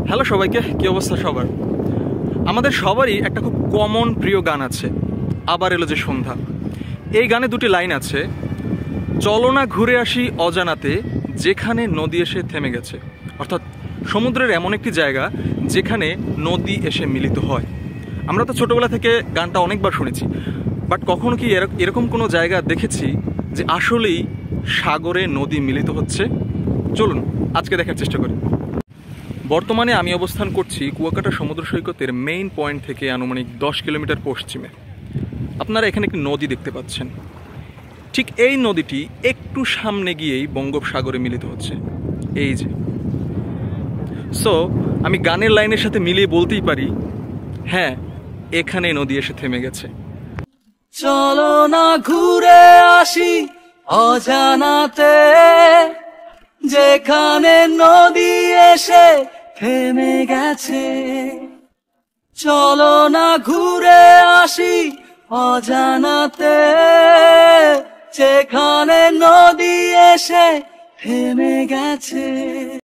Hello সবাইকে, কি অবস্থা সবার? আমাদের সবারই একটা খুব কমন প্রিয় গান আছে, আবার এলো যে সন্ধ্যা। এই গানে দুটি লাইন আছে, চলো না ঘুরে আসি অজানাতে, যেখানে নদী এসে থেমে গেছে। অর্থাৎ সমুদ্রের এমন একটি জায়গা যেখানে নদী এসে মিলিত হয়। আমরা তো ছোটোবেলা থেকে গানটা অনেকবার শুনেছি, বাট কখনো কি এরকম কোনো জায়গা দেখেছি যে আসলেই সাগরে নদী মিলিত হচ্ছে? চলুন আজকে দেখার চেষ্টা করি। বর্তমানে আমি অবস্থান করছি কুয়াকাটা সমুদ্র সৈকতের মেইন পয়েন্ট থেকে আনুমানিক 10 কিলোমিটার পশ্চিমে। আপনারা এখানে একটি নদী দেখতে পাচ্ছেন। ঠিক এই নদীটি একটু সামনে গিয়েই বঙ্গোপসাগরে মিলিত হচ্ছে, এই যে। সো আমি গানের লাইনের সাথে মিলিয়ে বলতেই পারি, হ্যাঁ, এখানে নদী এসে থেমে গেছে। চলো না ঘুরে আসি অজানাতে, যেখানে নদী এসে থেমে গেছে। চলো না ঘুরে আসি অজানাতে, যেখানে নদী এসে থেমে গেছে।